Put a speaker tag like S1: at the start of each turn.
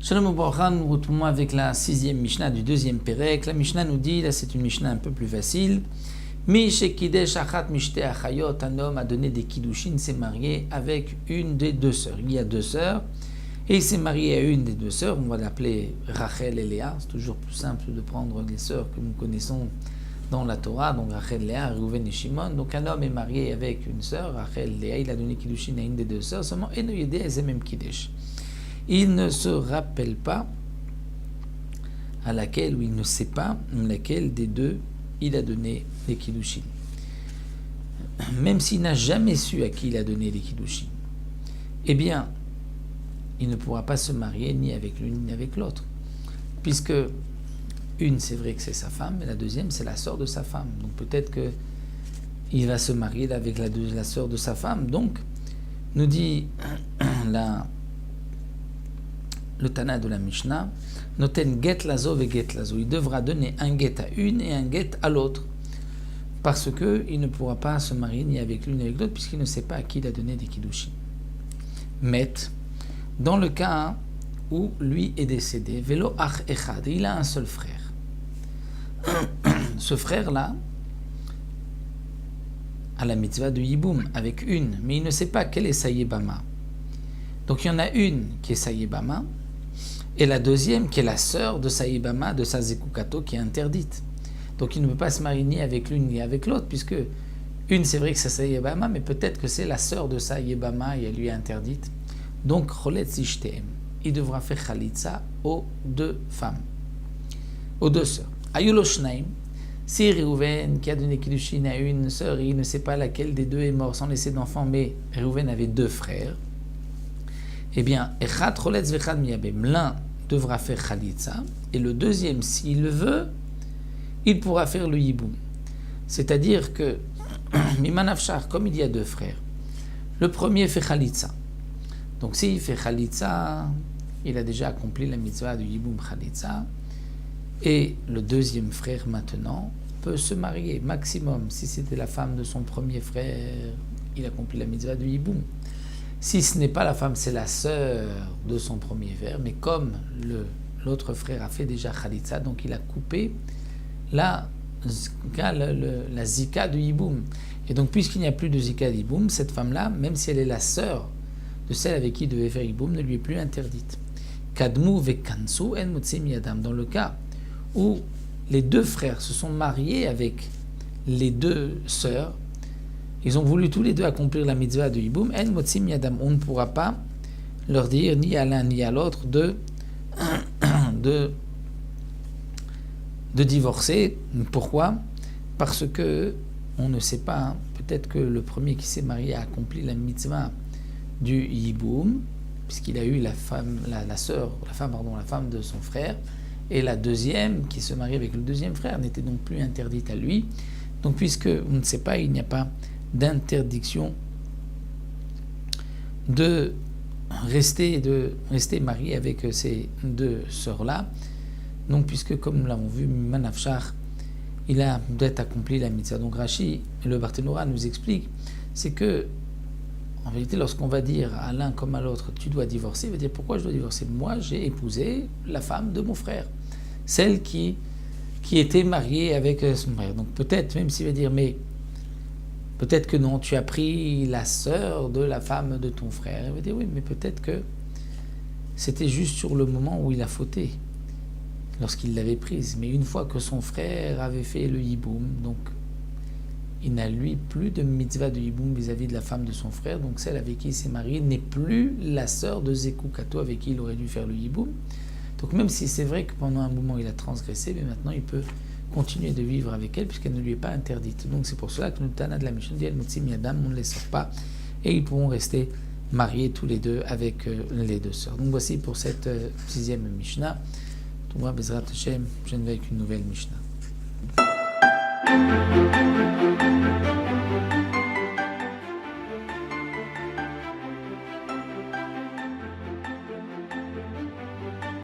S1: Shalom Ubracha, nous retrouvons avec la 6e Mishnah du 2e Pérek. La Mishnah nous dit, là c'est une Mishnah un peu plus facile. Mi shekidesh achat mishte achayot, un homme a donné des kiddushin, s'est marié avec une des deux sœurs. Il y a deux sœurs, et il s'est marié à une des deux sœurs, on va l'appeler Rachel et Léa. C'est toujours plus simple de prendre les sœurs que nous connaissons dans la Torah, donc Rachel, Léa, Reuven et Shimon. Donc un homme est marié avec une sœur, Rachel, Léa, il a donné kiddushin à une des deux sœurs, seulement Eno Yedeh Ezemem Kiddush. Il ne se rappelle pas à laquelle, ou il ne sait pas laquelle des deux il a donné les kiddushin. Même s'il n'a jamais su à qui il a donné les kiddushin, eh bien, il ne pourra pas se marier ni avec l'une ni avec l'autre. Puisque une, c'est vrai que c'est sa femme, mais la deuxième, c'est la sœur de sa femme. Donc peut-être qu'il va se marier avec la sœur de sa femme. Donc, nous dit le Tana de la Mishnah, noten get lazo ve get lazo. Il devra donner un get à une et un get à l'autre, parce qu'il ne pourra pas se marier ni avec l'une ni avec l'autre, puisqu'il ne sait pas à qui il a donné des kiddushin. Mais dans le cas où lui est décédé, velo ach echad, il a un seul frère. Ce frère-là a la mitzvah de yiboum avec une, mais il ne sait pas quelle est sa yébama. Donc il y en a une qui est sa yébama, et la deuxième qui est la sœur de sa yébama, de sa zekukato, qui est interdite. Donc il ne peut pas se marier ni avec l'une ni avec l'autre, puisque une, c'est vrai que c'est sa yébama, mais peut-être que c'est la sœur de sa yébama et elle lui est interdite. Donc choletz ishtem, il devra faire chalitza aux deux femmes, aux deux sœurs. Ayulo shnaim, si Reuven qui a donné kiddushin à une sœur, il ne sait pas laquelle des deux est mort sans laisser d'enfant, mais Reuven avait deux frères, eh bien, echad choletz vechad miyabem, l'un devra faire chalitza, et le deuxième, s'il le veut, il pourra faire le yiboum. C'est-à-dire que, mimanafshar, comme il y a deux frères, le premier fait chalitza. Donc s'il fait chalitza, il a déjà accompli la mitzvah du yiboum chalitza, et le deuxième frère maintenant peut se marier, maximum. Si c'était la femme de son premier frère, il accomplit la mitzvah du yiboum. Si ce n'est pas la femme, c'est la sœur de son premier frère, mais comme l'autre frère a fait déjà chalitza, donc il a coupé la zika du yiboum. Et donc puisqu'il n'y a plus de zika du yiboum, cette femme-là, même si elle est la sœur de celle avec qui il devait faire yiboum, ne lui est plus interdite. Kadmu vekansu en motzi miyadam, dans le cas où les deux frères se sont mariés avec les deux sœurs, ils ont voulu tous les deux accomplir la mitzvah de yiboum, en motzi miyadam, on ne pourra pas leur dire ni à l'un ni à l'autre de divorcer. Pourquoi ? Parce que on ne sait pas, hein, peut-être que le premier qui s'est marié a accompli la mitzvah du yiboum, puisqu'il a eu la femme de son frère, et la deuxième qui se marie avec le deuxième frère n'était donc plus interdite à lui. Donc puisque on ne sait pas, il n'y a pas d'interdiction de rester marié avec ces deux sœurs-là. Donc puisque, comme nous l'avons vu, Manafshar, il a peut-être accompli la mitzvah. Donc Rashi, le Barthénora, nous explique, c'est que en vérité, lorsqu'on va dire à l'un comme à l'autre, tu dois divorcer, il va dire pourquoi je dois divorcer ? Moi, j'ai épousé la femme de mon frère, celle qui était mariée avec son frère. Donc peut-être, même s'il va dire, mais peut-être que non, tu as pris la sœur de la femme de ton frère. Il va dire, oui, mais peut-être que c'était juste sur le moment où il a fauté, lorsqu'il l'avait prise. Mais une fois que son frère avait fait le yiboum, donc il n'a lui plus de mitzvah de yiboum vis-à-vis de la femme de son frère, donc celle avec qui il s'est marié n'est plus la sœur de Zekukato avec qui il aurait dû faire le yiboum. Donc même si c'est vrai que pendant un moment il a transgressé, mais maintenant il peut continuer de vivre avec elle puisqu'elle ne lui est pas interdite. Donc c'est pour cela que le Tana de la Mishnah dit Al-Motzi Miyadam, on ne les sort pas et ils pourront rester mariés tous les deux avec les deux sœurs. Donc voici pour cette sixième Mishnah. On va Bezrat Hashem, je viens avec une nouvelle Mishnah.